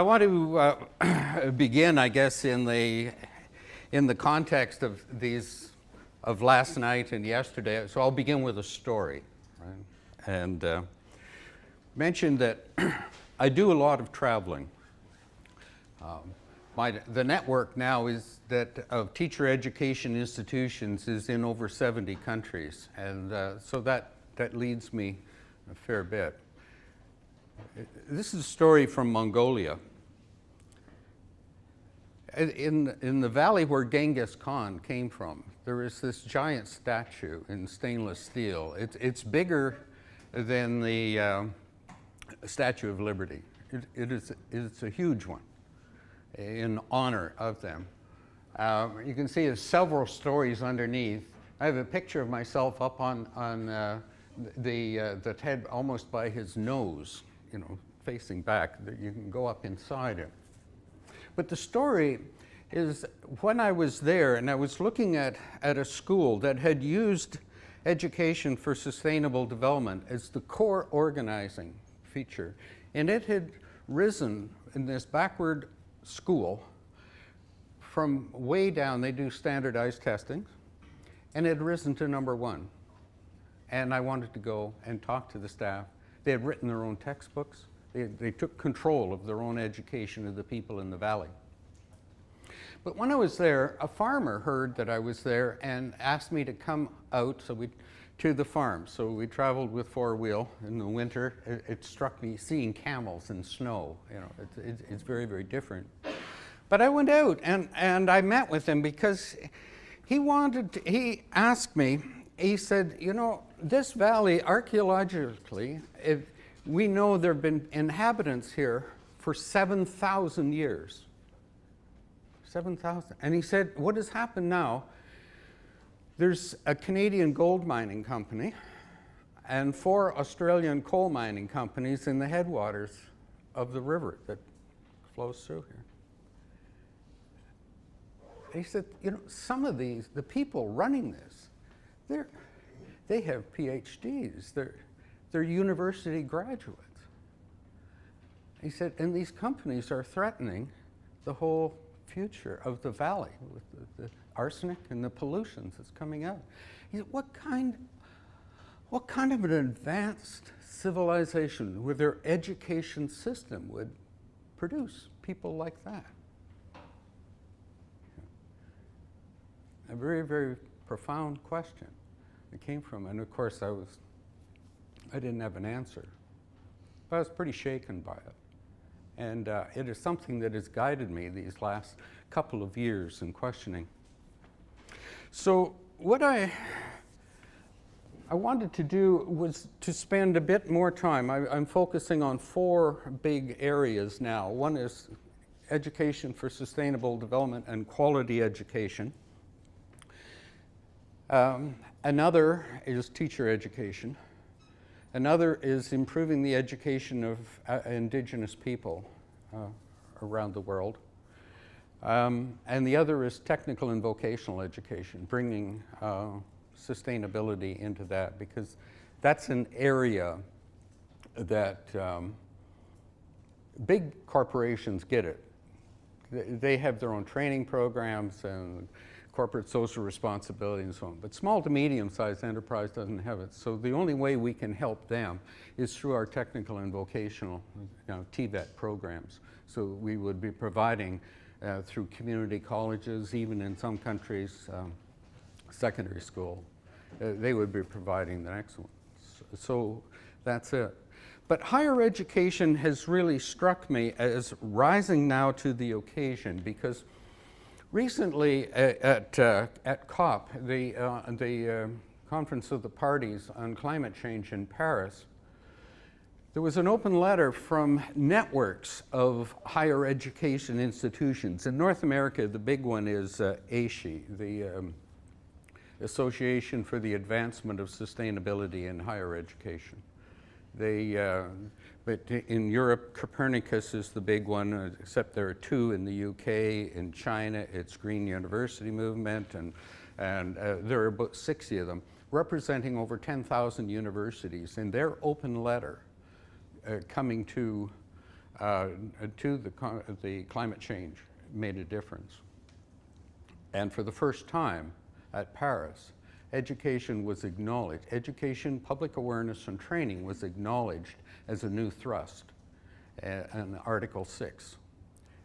I want to begin, I guess, in the context of last night and yesterday. So I'll begin with a story, right? And mention that I do a lot of traveling. The network now is that of teacher education institutions is in over 70 countries, and so that leads me a fair bit. This is a story from Mongolia. In the valley where Genghis Khan came from, there is this giant statue in stainless steel. It's bigger than the Statue of Liberty. It's a huge one in honor of them. You can see there's several stories underneath. I have a picture of myself up on the head almost by his nose, you know, facing back. You can go up inside it. But the story is when I was there and I was looking at a school that had used education for sustainable development as the core organizing feature, and it had risen in this backward school from way down. They do standardized testing, and it had risen to #1. And I wanted to go and talk to the staff. They had written their own textbooks. They took control of their own education of the people in the valley. But when I was there, a farmer heard that I was there and asked me to come out to the farm. So we traveled with four-wheel in the winter. It struck me seeing camels in snow. You know, it's very, very different. But I went out and I met with him because he asked me, he said, you know, this valley archaeologically, we know there have been inhabitants here for 7,000 years. 7,000. And he said, what has happened now? There's a Canadian gold mining company and 4 Australian coal mining companies in the headwaters of the river that flows through here. He said, you know, some of the people running this, they have PhDs. They're university graduates. He said, and these companies are threatening the whole future of the valley with the arsenic and the pollutions that's coming out. He said, what kind of an advanced civilization with their education system would produce people like that? A very, very profound question it came from, and of course I didn't have an answer, but I was pretty shaken by it. And it is something that has guided me these last couple of years in questioning. So what I wanted to do was to spend a bit more time. I'm focusing on 4 big areas now. One is education for sustainable development and quality education. Another is teacher education. Another is improving the education of indigenous people around the world. And the other is technical and vocational education, bringing sustainability into that, because that's an area that big corporations get it. They have their own training programs and corporate social responsibility and so on. But small to medium-sized enterprise doesn't have it. So the only way we can help them is through our technical and vocational, TVET programs. So we would be providing through community colleges, even in some countries, secondary school. They would be providing the next one. So that's it. But higher education has really struck me as rising now to the occasion, because recently at COP, the Conference of the Parties on Climate Change in Paris, there was an open letter from networks of higher education institutions. In North America, the big one is ASHE, the Association for the Advancement of Sustainability in Higher Education. But in Europe, Copernicus is the big one, except there are 2 in the UK. In China, it's Green University Movement, and there are about 60 of them, representing over 10,000 universities. In their open letter coming to to the climate change made a difference. And for the first time at Paris, education was acknowledged. Education, public awareness, and training was acknowledged as a new thrust in Article 6.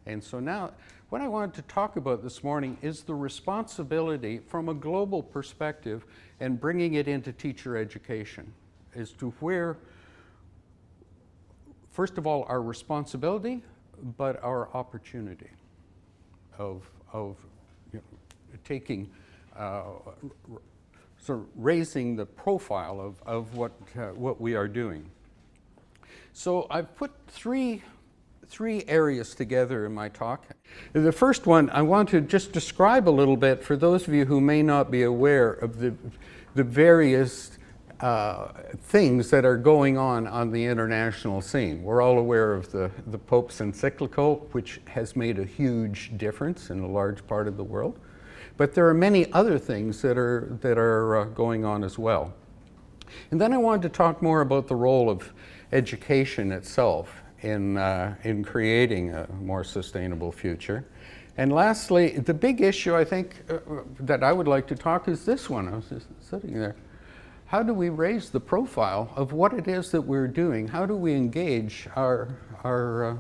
And so now, what I wanted to talk about this morning is the responsibility from a global perspective and bringing it into teacher education as to where, first of all, our responsibility, but our opportunity of taking, sort of raising the profile of what we are doing. So I've put three areas together in my talk. The first one, I want to just describe a little bit for those of you who may not be aware of the various things that are going on the international scene. We're all aware of the Pope's encyclical, which has made a huge difference in a large part of the world. But there are many other things that are going on as well. And then I wanted to talk more about the role of education itself in creating a more sustainable future. And lastly, the big issue I think that I would like to talk is this one. I was just sitting there. How do we raise the profile of what it is that we're doing? How do we engage our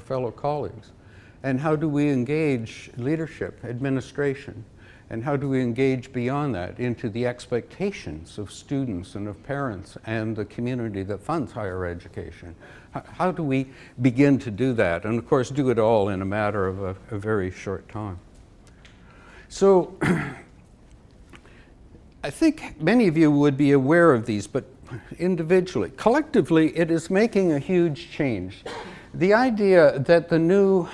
fellow colleagues? And how do we engage leadership, administration? And how do we engage beyond that into the expectations of students and of parents and the community that funds higher education? How do we begin to do that? And of course, do it all in a matter of a very short time. So I think many of you would be aware of these, but individually, collectively, it is making a huge change. The idea that the new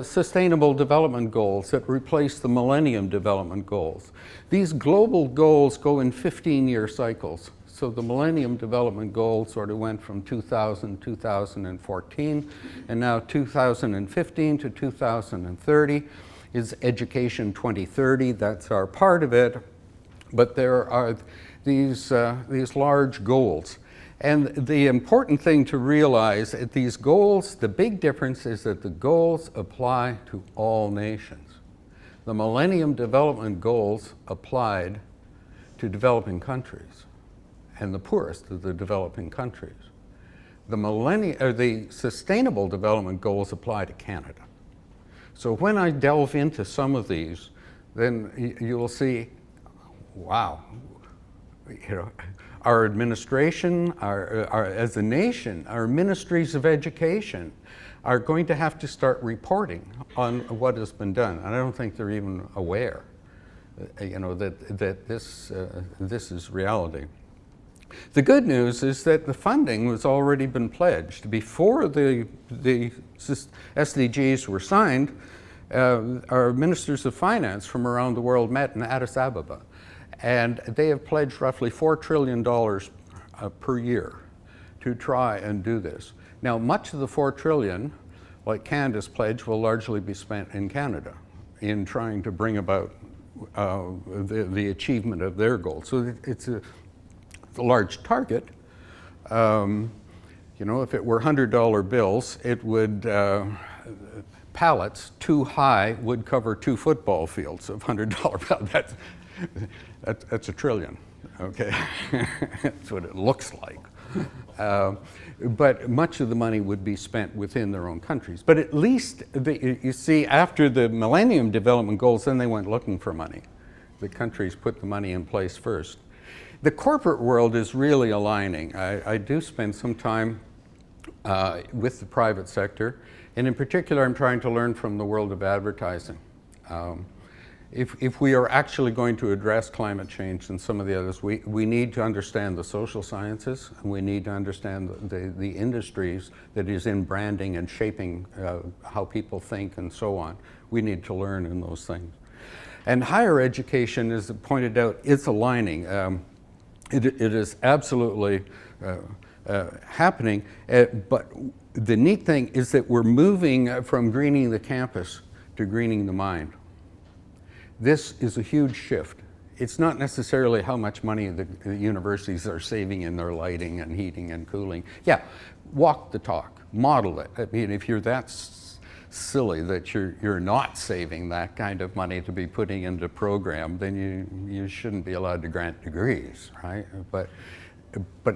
Sustainable Development Goals that replace the Millennium Development Goals. These global goals go in 15-year cycles. So the Millennium Development Goals sort of went from 2000, 2014, and now 2015 to 2030 is Education 2030. That's our part of it. But there are these large goals. And the important thing to realize at these goals, the big difference is that the goals apply to all nations. The Millennium Development Goals applied to developing countries and the poorest of the developing countries. The Sustainable Development Goals apply to Canada. So when I delve into some of these, then you will see, wow, our administration, as a nation, our ministries of education are going to have to start reporting on what has been done. And I don't think they're even aware, that this is reality. The good news is that the funding has already been pledged. Before the SDGs were signed, our ministers of finance from around the world met in Addis Ababa. And they have pledged roughly $4 trillion per year to try and do this. Now, much of the $4 trillion, like Canada's pledge, will largely be spent in Canada in trying to bring about the achievement of their goals. So it's a large target. If it were $100 bills, it would, pallets too high would cover 2 football fields of $100 bills. That's $1 trillion, okay? That's what it looks like. But much of the money would be spent within their own countries. But at least, you see, after the Millennium Development Goals, then they went looking for money. The countries put the money in place first. The corporate world is really aligning. I do spend some time with the private sector, and in particular, I'm trying to learn from the world of advertising. If we are actually going to address climate change and some of the others, we need to understand the social sciences, and we need to understand the industries that is in branding and shaping how people think and so on. We need to learn in those things. And higher education, as pointed out, is aligning. It is absolutely happening, but the neat thing is that we're moving from greening the campus to greening the mind. This is a huge shift it's not necessarily how much money the universities are saving in their lighting and heating and cooling. Yeah, walk the talk, model it. I mean, if you're that silly that you're not saving that kind of money to be putting into program, then you shouldn't be allowed to grant degrees, right? But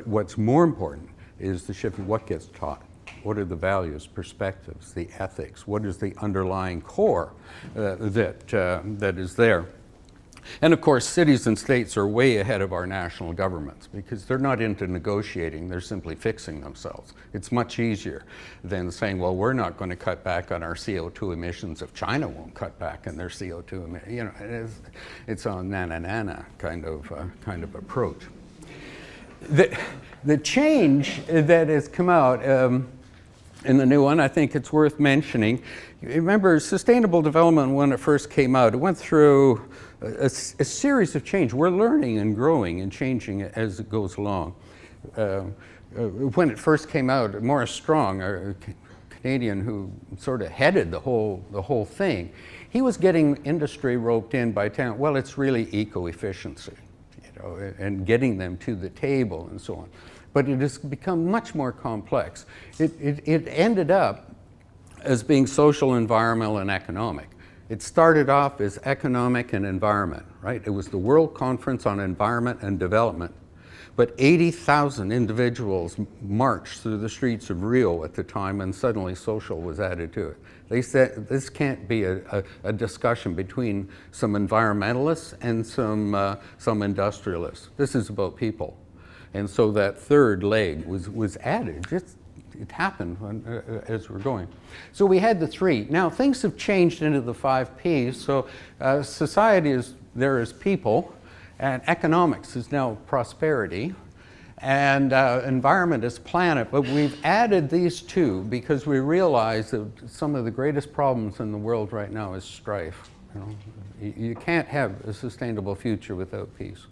what's more important is the shift in what gets taught. What are the values, perspectives, the ethics? What is the underlying core that is there? And of course, cities and states are way ahead of our national governments because they're not into negotiating, they're simply fixing themselves. It's much easier than saying, well, we're not going to cut back on our CO2 emissions if China won't cut back on their CO2 emissions. You know, it's a na-na-na-na kind of approach. The change that has come out in the new one, I think it's worth mentioning. Remember, sustainable development, when it first came out, it went through a series of change. We're learning and growing and changing as it goes along. When it first came out, Maurice Strong, a Canadian who sort of headed the whole thing, he was getting industry roped in by telling, well, it's really eco-efficiency, you know, and getting them to the table and so on. But it has become much more complex. It ended up as being social, environmental, and economic. It started off as economic and environment, right? It was the World Conference on Environment and Development. But 80,000 individuals marched through the streets of Rio at the time, and suddenly social was added to it. They said this can't be a discussion between some environmentalists and some industrialists. This is about people. And so that third leg was added. It happened as we're going. So we had the three. Now things have changed into the 5 Ps. So society is there as people, and economics is now prosperity, and environment is planet. But we've added these two because we realize that some of the greatest problems in the world right now is strife. You know? You can't have a sustainable future without peace.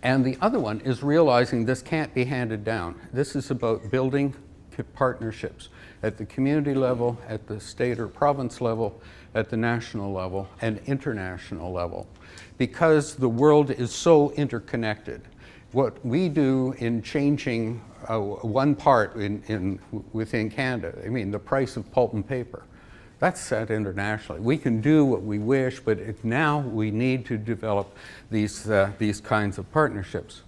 And the other one is realizing this can't be handed down. This is about building partnerships at the community level, at the state or province level, at the national level, and international level. Because the world is so interconnected. What we do in changing one part within Canada, I mean, the price of pulp and paper, that's set internationally. We can do what we wish, but now we need to develop these kinds of partnerships.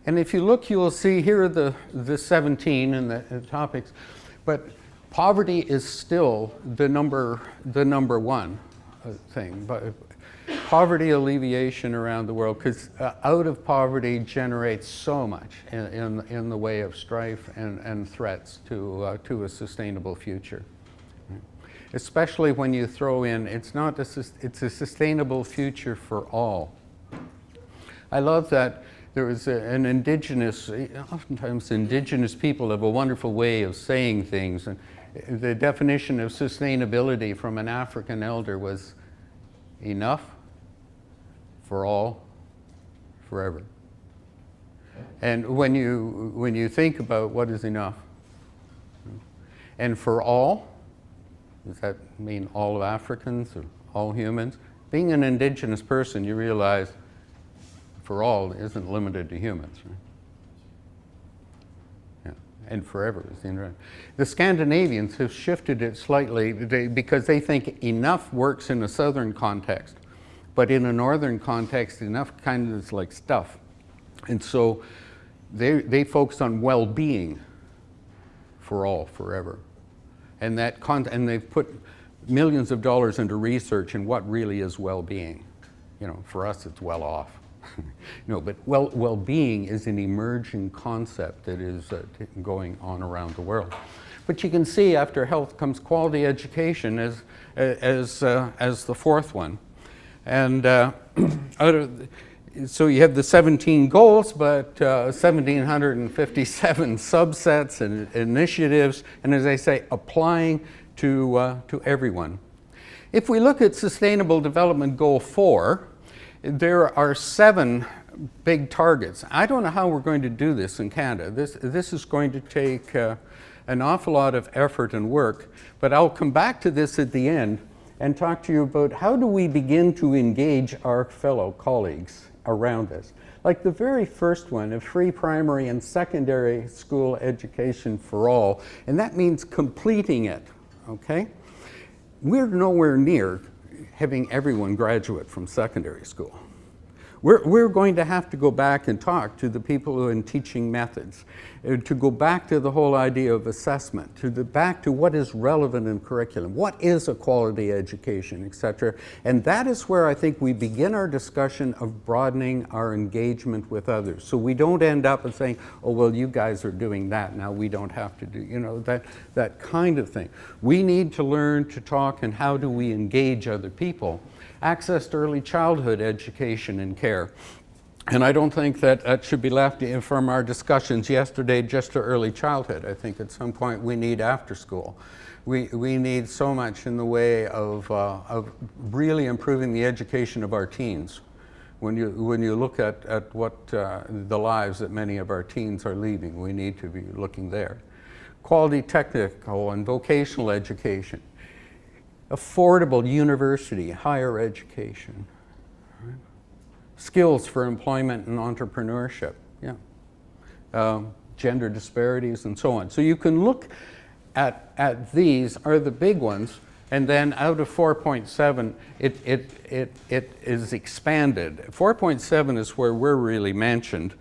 And if you look, you will see here are the 17 and the topics, but poverty is still the number one thing. But poverty alleviation around the world, because out of poverty generates so much in the way of strife and threats to a sustainable future. Especially when you throw in, it's a sustainable future for all. I love that there was an indigenous, oftentimes indigenous people have a wonderful way of saying things. And the definition of sustainability from an African elder was enough for all, forever. And when you think about what is enough, and for all, does that mean all of Africans or all humans? Being an indigenous person, you realize for all isn't limited to humans, right? Yeah. And forever is the intent. The Scandinavians have shifted it slightly because they think enough works in a southern context, but in a northern context, enough kind of is like stuff. And so they focus on well-being for all, forever. And they've put millions of dollars into research in what really is well-being. You know, for us, it's well-off. No, but well-being is an emerging concept that is going on around the world. But you can see after health comes quality education as the fourth one. And so you have the 17 goals, but 1,757 subsets and initiatives, and as I say, applying to everyone. If we look at Sustainable Development Goal 4, there are 7 big targets. I don't know how we're going to do this in Canada. This is going to take an awful lot of effort and work, but I'll come back to this at the end and talk to you about how do we begin to engage our fellow colleagues around us. Like the very first one, of free primary and secondary school education for all, and that means completing it, okay? We're nowhere near having everyone graduate from secondary school. We're going to have to go back and talk to the people who are in teaching methods, to go back to the whole idea of assessment, back to what is relevant in curriculum, what is a quality education, et cetera. And that is where I think we begin our discussion of broadening our engagement with others. So we don't end up and saying, oh, well, you guys are doing that, now we don't have to do, you know, that kind of thing. We need to learn to talk and how do we engage other people. Access to early childhood education and care. And I don't think that that should be left from our discussions yesterday just to early childhood. I think at some point we need after school. We need so much in the way of really improving the education of our teens. When you look at what the lives that many of our teens are leading, we need to be looking there. Quality technical and vocational education. Affordable university, higher education, right? Skills for employment and entrepreneurship, yeah. Gender disparities and so on. So you can look at these are the big ones, and then out of 4.7, it is expanded. 4.7 is where we're really mentioned.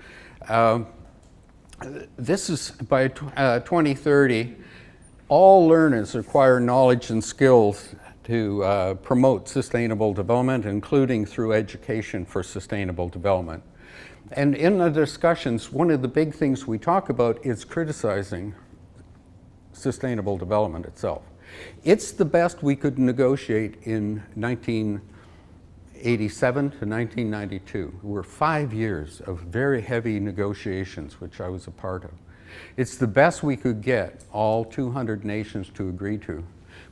This is by 2030. All learners acquire knowledge and skills to promote sustainable development, including through education for sustainable development. And in the discussions, one of the big things we talk about is criticizing sustainable development itself. It's the best we could negotiate in 1987 to 1992. Were 5 years of very heavy negotiations, which I was a part of. It's the best we could get all 200 nations to agree to.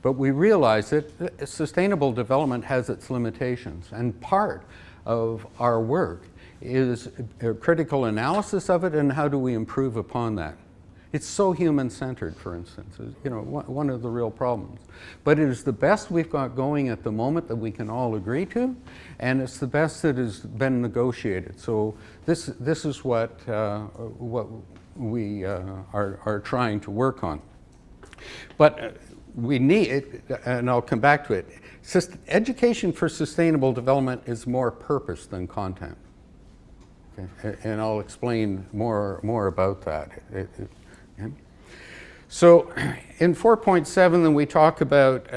But we realize that sustainable development has its limitations, and part of our work is a critical analysis of it and how do we improve upon that. It's so human-centered, for instance, you know, one of the real problems. But it is the best we've got going at the moment that we can all agree to, and it's the best that has been negotiated. So this is what we are trying to work on. But we need, and I'll come back to it, education for sustainable development is more purpose than content. Okay? And I'll explain more about that. Okay? So in 4.7, then we talk about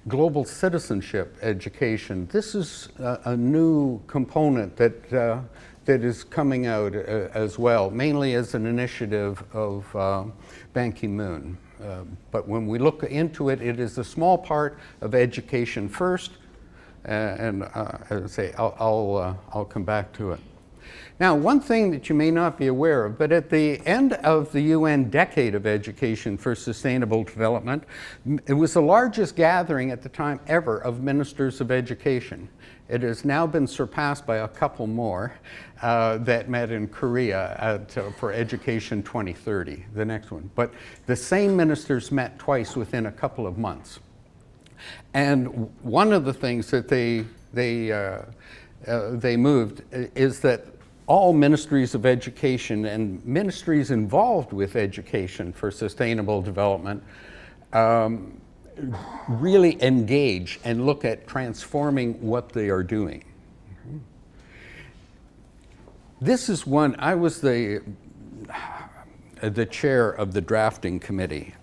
global citizenship education. This is a new component that is coming out as well, mainly as an initiative of Ban Ki-moon. But when we look into it, it is a small part of education first, and as I say, I'll come back to it. Now, one thing that you may not be aware of, but at the end of the UN Decade of Education for Sustainable Development, it was the largest gathering at the time ever of ministers of education. It has now been surpassed by a couple more that met in Korea for Education 2030, the next one. But the same ministers met twice within a couple of months. And one of the things that they moved is that all ministries of education and ministries involved with education for sustainable development really engage and look at transforming what they are doing. This is one, I was the chair of the drafting committee.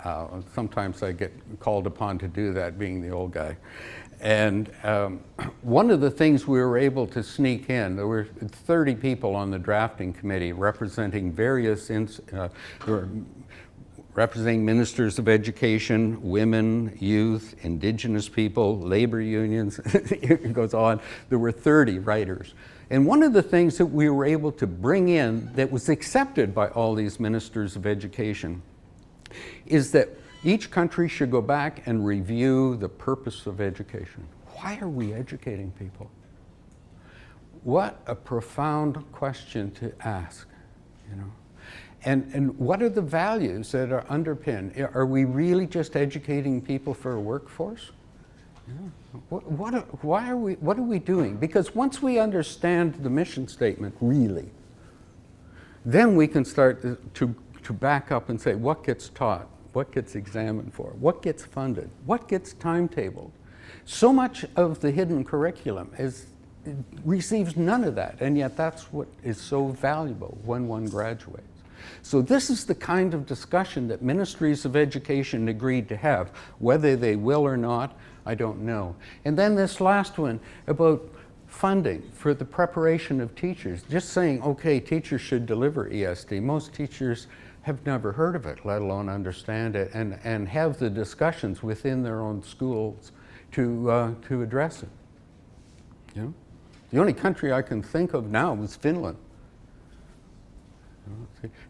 Sometimes I get called upon to do that, being the old guy. And one of the things we were able to sneak in, there were 30 people on the drafting committee representing various, representing ministers of education, women, youth, indigenous people, labor unions, it goes on. There were 30 writers. And one of the things that we were able to bring in that was accepted by all these ministers of education is that each country should go back and review the purpose of education. Why are we educating people? What a profound question to ask, you know? And what are the values that are underpinned? Are we really just educating people for a workforce? What are we doing? Because once we understand the mission statement really, then we can start to back up and say what gets taught, what gets examined for, what gets funded, what gets timetabled. So much of the hidden curriculum receives none of that, and yet that's what is so valuable when one graduates. So this is the kind of discussion that ministries of education agreed to have. Whether they will or not, I don't know. And then this last one about funding for the preparation of teachers. Just saying, okay, teachers should deliver ESD. Most teachers have never heard of it, let alone understand it, and have the discussions within their own schools to address it. You know? The only country I can think of now is Finland.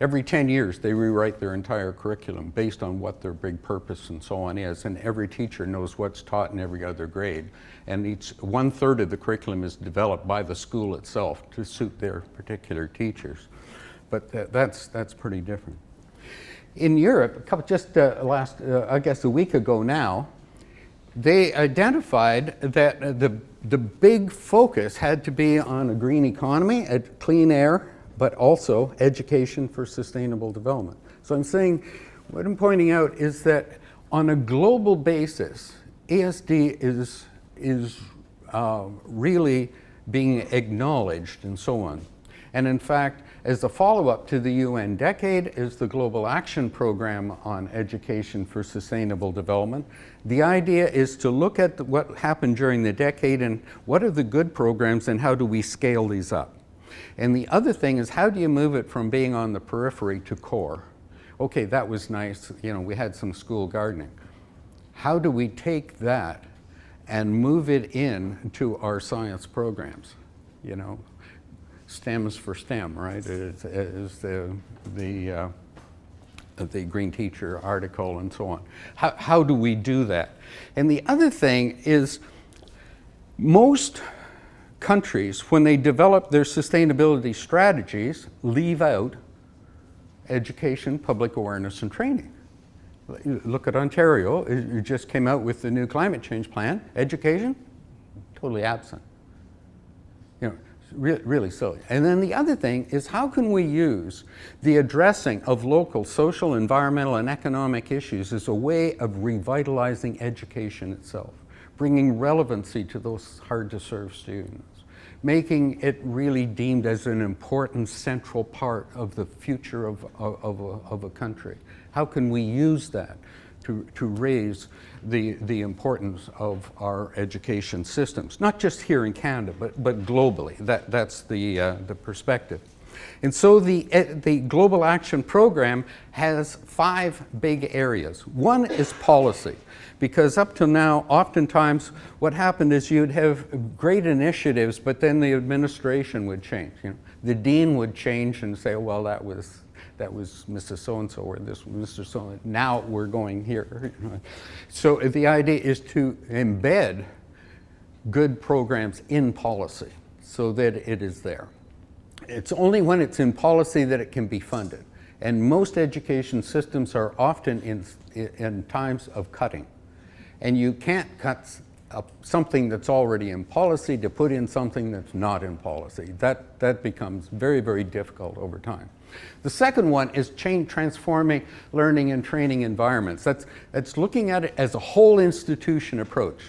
Every 10 years they rewrite their entire curriculum based on what their big purpose and so on is, and every teacher knows what's taught in every other grade, and 1/3 of the curriculum is developed by the school itself to suit their particular teachers. But that's pretty different. In Europe, I guess a week ago now, they identified that the big focus had to be on a green economy, clean air, but also education for sustainable development. So I'm saying, what I'm pointing out is that on a global basis, ESD is really being acknowledged and so on. And in fact, as a follow-up to the UN Decade is the Global Action Program on Education for Sustainable Development. The idea is to look at what happened during the decade and what are the good programs and how do we scale these up. And the other thing is, how do you move it from being on the periphery to core? Okay, that was nice, we had some school gardening. How do we take that and move it into our science programs? STEMs for STEM, right? Is the Green Teacher article and so on. How do we do that? And the other thing is, most countries, when they develop their sustainability strategies, leave out education, public awareness, and training. Look at Ontario. It just came out with the new climate change plan. Education, totally absent. Really silly. And then the other thing is, how can we use the addressing of local social, environmental, and economic issues as a way of revitalizing education itself, bringing relevancy to those hard-to-serve students, making it really deemed as an important central part of the future of a country? How can we use that to raise the importance of our education systems, not just here in Canada, but globally? That's the perspective. And so the Global Action Program has 5 big areas. One is policy, because up till now, oftentimes what happened is you'd have great initiatives, but then the administration would change. The dean would change and say, well, that was Mrs. So-and-so or this Mr. So-and-so. Now we're going here. So the idea is to embed good programs in policy so that it is there. It's only when it's in policy that it can be funded. And most education systems are often in times of cutting. And you can't cut something that's already in policy to put in something that's not in policy. That becomes very, very difficult over time. The second one is transforming learning and training environments. That's looking at it as a whole institution approach.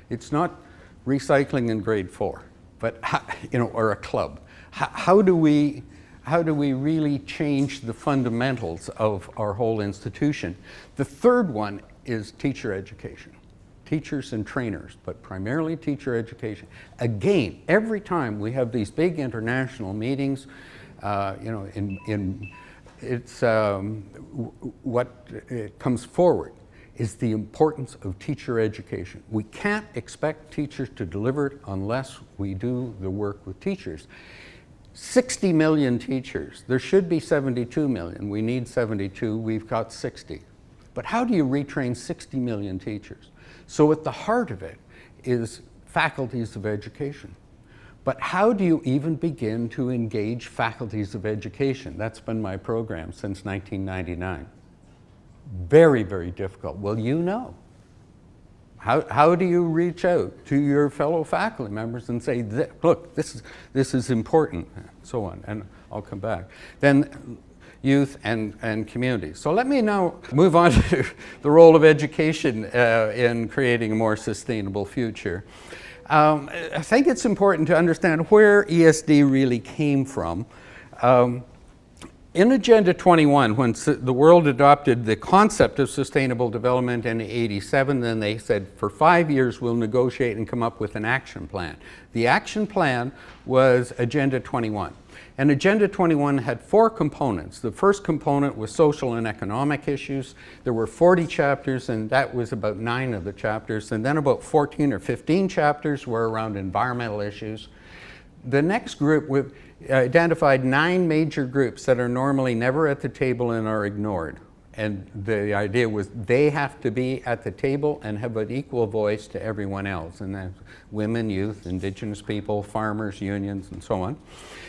It's not recycling in grade 4, but or a club. How do we really change the fundamentals of our whole institution? The third one is teacher education. Teachers and trainers, but primarily teacher education. Again, every time we have these big international meetings, what comes forward is the importance of teacher education. We can't expect teachers to deliver it unless we do the work with teachers. 60 million teachers. There should be 72 million. We need 72. We've got 60. But how do you retrain 60 million teachers? So at the heart of it is faculties of education. But how do you even begin to engage faculties of education? That's been my program since 1999. Very, very difficult. Well, How do you reach out to your fellow faculty members and say, look, this is important, so on, and I'll come back. Then youth and community. So let me now move on to the role of education in creating a more sustainable future. I think it's important to understand where ESD really came from. In Agenda 21, when the world adopted the concept of sustainable development in '87, then they said for 5 years we'll negotiate and come up with an action plan. The action plan was Agenda 21. And Agenda 21 had 4 components. The first component was social and economic issues. There were 40 chapters, and that was about 9 of the chapters. And then about 14 or 15 chapters were around environmental issues. The next group identified 9 major groups that are normally never at the table and are ignored. And the idea was they have to be at the table and have an equal voice to everyone else. And that's women, youth, indigenous people, farmers, unions, and so on.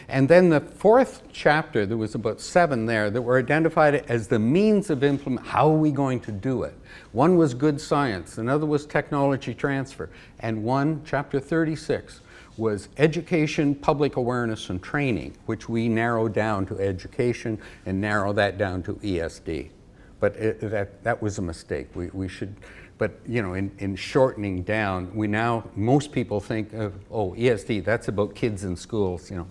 And then the 4th chapter, there was about 7 there that were identified as the means of implement. How are we going to do it? One was good science, another was technology transfer, and one, chapter 36, was education, public awareness, and training, which we narrowed down to education and narrow that down to ESD. But that was a mistake. We should, but you know, in shortening down, most people think of, oh, ESD, that's about kids in schools, you know.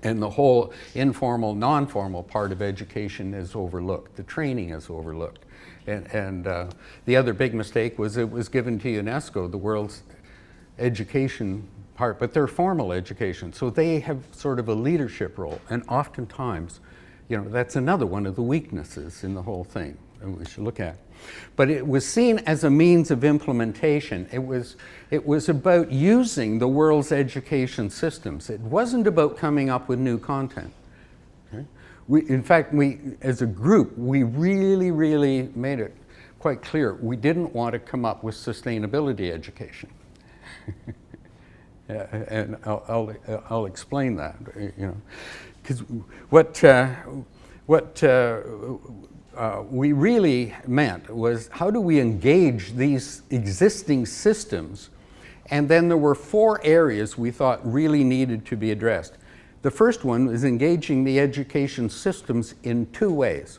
And the whole informal, non-formal part of education is overlooked. The training is overlooked. And the other big mistake was it was given to UNESCO, the world's education part, but they're formal education. So they have sort of a leadership role. And oftentimes, you know, that's another one of the weaknesses in the whole thing that we should look at. But it was seen as a means of implementation. It was about using the world's education systems. It wasn't about coming up with new content. Okay? In fact, as a group, we really made it quite clear we didn't want to come up with sustainability education. And I'll explain that, you know, because what we really meant was how do we engage these existing systems, and then there were 4 areas we thought really needed to be addressed. The first one was engaging the education systems in 2 ways.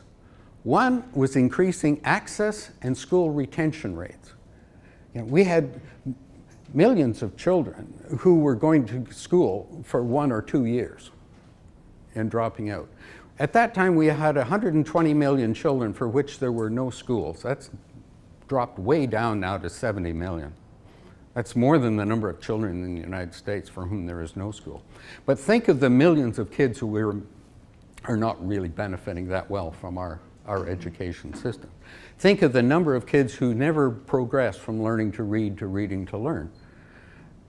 One was increasing access and school retention rates. You know, we had millions of children who were going to school for 1 or 2 years and dropping out. At that time, we had 120 million children for which there were no schools. That's dropped way down now to 70 million. That's more than the number of children in the United States for whom there is no school. But think of the millions of kids who are not really benefiting that well from our education system. Think of the number of kids who never progress from learning to read to reading to learn.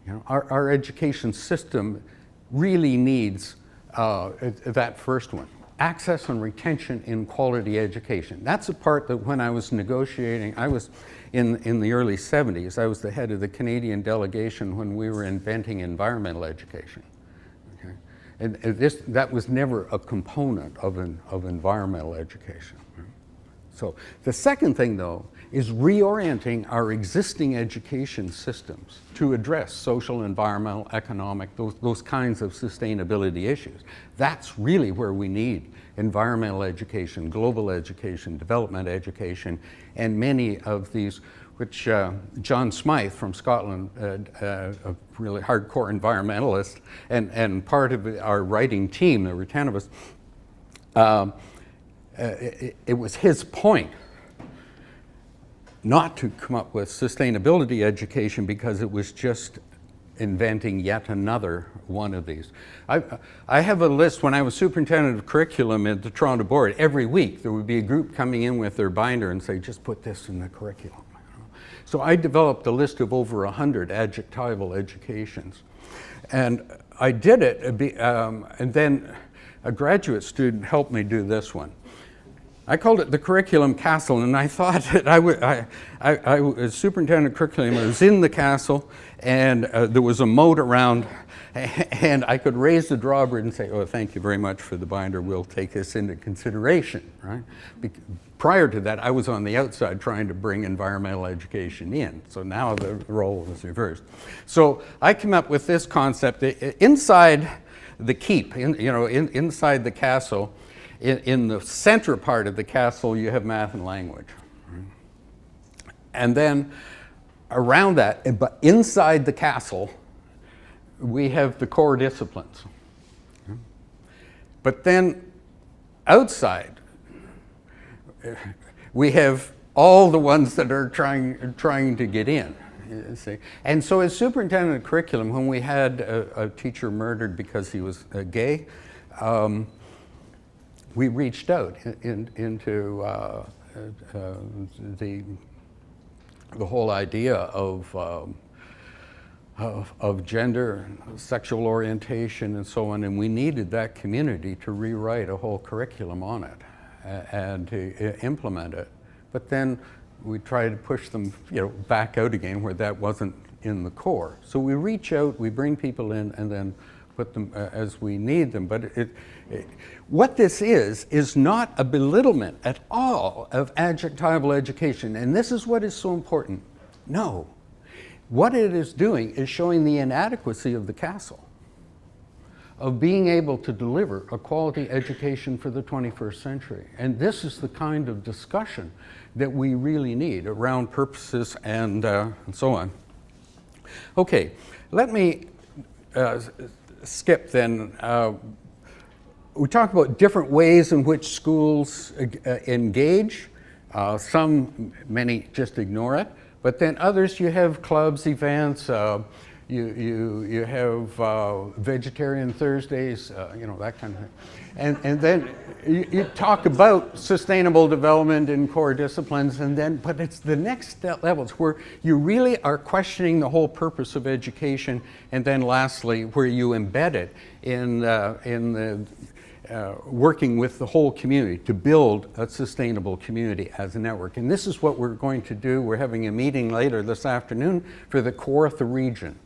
You know, our education system really needs that first one. Access and retention in quality education. That's a part that when I was negotiating, I was in the early 70s, I was the head of the Canadian delegation when we were inventing environmental education. Okay? And that was never a component of environmental education. Right? So the second thing, though, is reorienting our existing education systems to address social, environmental, economic, those kinds of sustainability issues. That's really where we need environmental education, global education, development education, and many of these, which John Smythe from Scotland, a really hardcore environmentalist, and part of our writing team, there were 10 of us, it was his point not to come up with sustainability education because it was just inventing yet another one of these. I have a list. When I was superintendent of curriculum at the Toronto Board, every week there would be a group coming in with their binder and say, just put this in the curriculum. So I developed a list of over 100 adjectival educations. And I did it, and then a graduate student helped me do this one. I called it the curriculum castle, and I thought that I was superintendent of curriculum. I was in the castle, and there was a moat around, and I could raise the drawbridge and say, "Oh, thank you very much for the binder. We'll take this into consideration." Right? Prior to that, I was on the outside trying to bring environmental education in. So now the role was reversed. So I came up with this concept inside the keep, inside the castle. In the center part of the castle, you have math and language. And then around that, but inside the castle, we have the core disciplines. But then outside, we have all the ones that are trying to get in. You see. And so as superintendent of curriculum, when we had a teacher murdered because he was gay, we reached out into the whole idea of gender, sexual orientation, and so on, and we needed that community to rewrite a whole curriculum on it and to implement it. But then we tried to push them, back out again where that wasn't in the core. So we reach out, we bring people in, and then put them as we need them. But what this is not a belittlement at all of adjectival education, and this is what is so important. No. What it is doing is showing the inadequacy of the castle, of being able to deliver a quality education for the 21st century. And this is the kind of discussion that we really need around purposes and so on. Okay, let me skip then. We talk about different ways in which schools engage. Many just ignore it, but then others, you have clubs, events, you have vegetarian Thursdays, that kind of thing. And then you talk about sustainable development in core disciplines, but it's the next levels where you really are questioning the whole purpose of education, and then lastly, where you embed it in the working with the whole community to build a sustainable community as a network. And this is what we're going to do. We're having a meeting later this afternoon for the Kawartha region,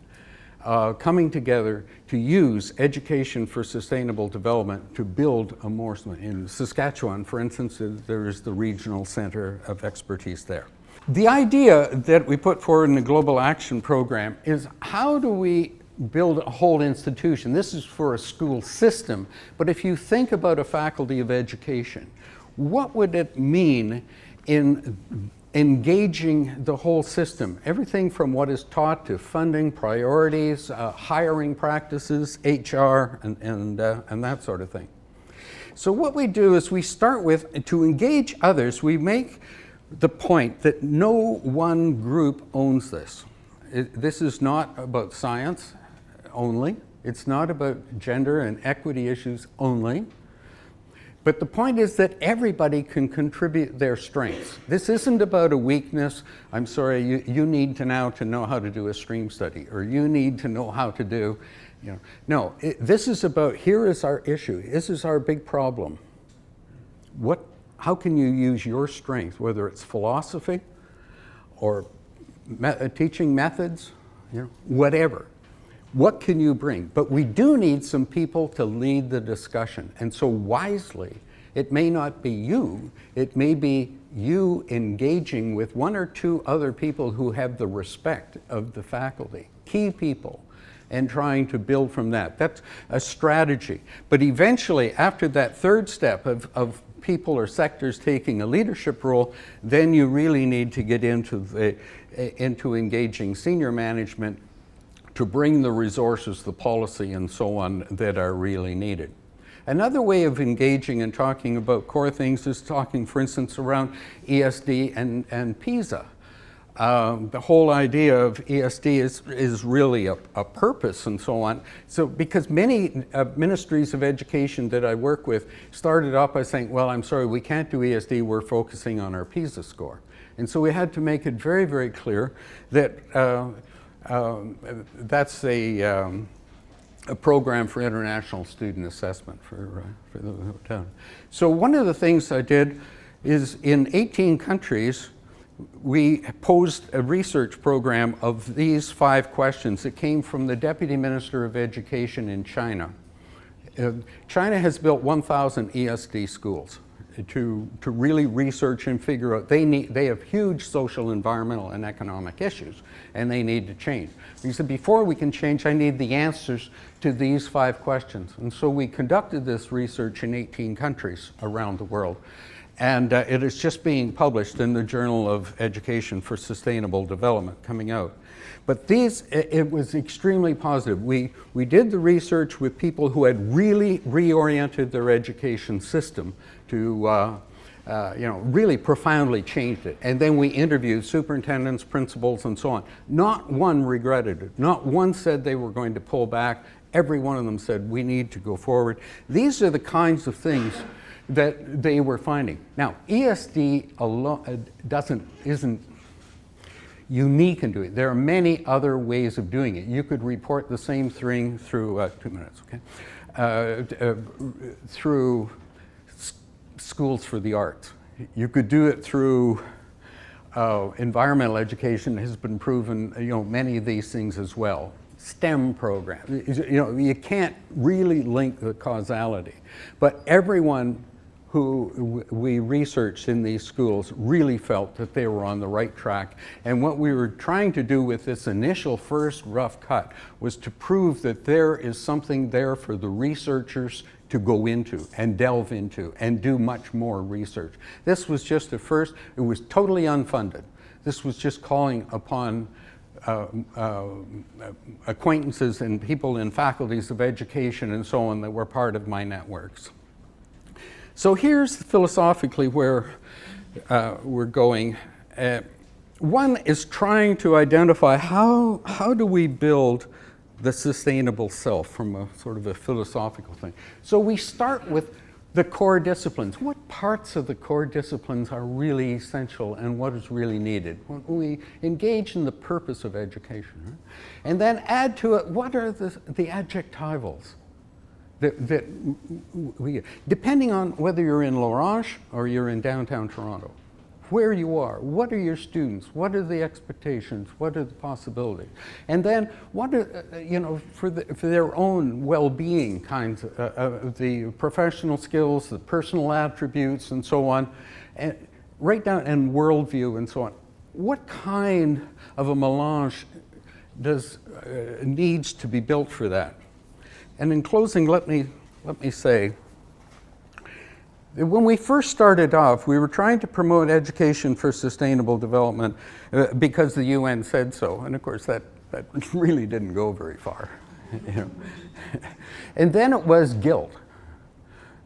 coming together to use education for sustainable development to build a more, in Saskatchewan, for instance, there is the regional center of expertise there. The idea that we put forward in the Global Action Program is, how do we build a whole institution? This is for a school system, but if you think about a faculty of education, what would it mean in engaging the whole system? Everything from what is taught to funding, priorities, hiring practices, HR, and that sort of thing. So what we do is we start with, to engage others, we make the point that no one group owns this. This is not about science only. It's not about gender and equity issues only. But the point is that everybody can contribute their strengths. This isn't about a weakness. I'm sorry, you need to know how to do a stream study, or you need to know how to do, No, this is about, here is our issue. This is our big problem. How can you use your strength, whether it's philosophy or teaching methods, whatever. What can you bring? But we do need some people to lead the discussion. And so wisely, it may not be you, it may be you engaging with one or two other people who have the respect of the faculty, key people, and trying to build from that. That's a strategy. But eventually, after that third step of people or sectors taking a leadership role, then you really need to get into engaging senior management to bring the resources, the policy, and so on that are really needed. Another way of engaging and talking about core things is talking, for instance, around ESD and PISA. The whole idea of ESD is really a purpose and so on. So because many ministries of education that I work with started off by saying, well, I'm sorry, we can't do ESD, we're focusing on our PISA score. And so we had to make it very, very clear that that's a program for international student assessment for the town. So one of the things I did is in 18 countries, we posed a research program of these 5 questions that came from the Deputy Minister of Education in China. China has built 1,000 ESD schools to really research and figure out, they have huge social, environmental, and economic issues, and they need to change. He said, before we can change, I need the answers to these 5 questions. And so we conducted this research in 18 countries around the world. And it is just being published in the Journal of Education for Sustainable Development, coming out. But it was extremely positive. We did the research with people who had really reoriented their education system to really profoundly changed it. And then we interviewed superintendents, principals, and so on. Not one regretted it. Not one said they were going to pull back. Every one of them said, we need to go forward. These are the kinds of things that they were finding. Now, ESD alone isn't unique in doing it. There are many other ways of doing it. You could report the same thing through 2 minutes, okay? Through schools for the arts. You could do it through environmental education. Has been proven, many of these things as well. STEM programs. You can't really link the causality, but everyone who we researched in these schools really felt that they were on the right track. And what we were trying to do with this initial first rough cut was to prove that there is something there for the researchers to go into and delve into and do much more research. This was just a first, it was totally unfunded. This was just calling upon acquaintances and people in faculties of education and so on that were part of my networks. So here's philosophically where we're going. One is trying to identify how do we build the sustainable self from a sort of a philosophical thing. So we start with the core disciplines. What parts of the core disciplines are really essential and what is really needed? When we engage in the purpose of education, right? And then add to it, what are the adjectivals? That we, depending on whether you're in L'Orange or you're in downtown Toronto, where you are, what are your students, what are the expectations, what are the possibilities, and then what are, for their own well-being kinds of the professional skills, the personal attributes, and so on, and right down, and worldview and so on. What kind of a melange needs to be built for that? And in closing, let me say, when we first started off, we were trying to promote education for sustainable development because the UN said so. And of course, that really didn't go very far. And then it was guilt.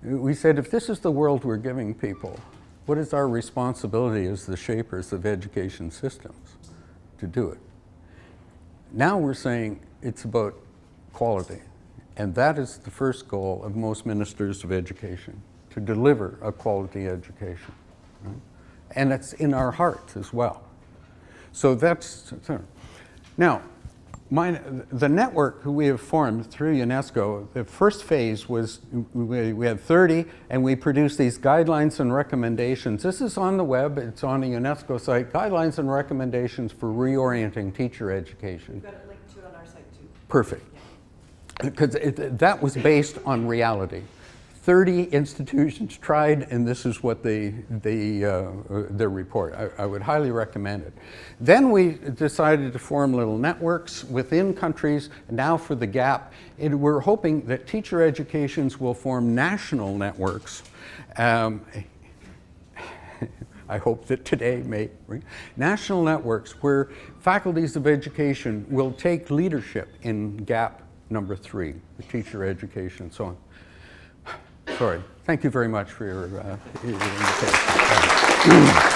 We said, if this is the world we're giving people, what is our responsibility as the shapers of education systems to do it? Now we're saying it's about quality. And that is the first goal of most ministers of education, to deliver a quality education. Right? And it's in our hearts as well. So that's, now, the network we have formed through UNESCO, the first phase was, we had 30, and we produced these guidelines and recommendations. This is on the web, it's on the UNESCO site, guidelines and recommendations for reorienting teacher education. We've got it linked to it on our site too. Perfect. Because that was based on reality. 30 institutions tried, and this is what their report. I would highly recommend it. Then we decided to form little networks within countries. Now for the gap, and we're hoping that teacher educations will form national networks. I hope that today may bring national networks where faculties of education will take leadership in gap number 3, the teacher education and so on. Sorry. Thank you very much for your invitation.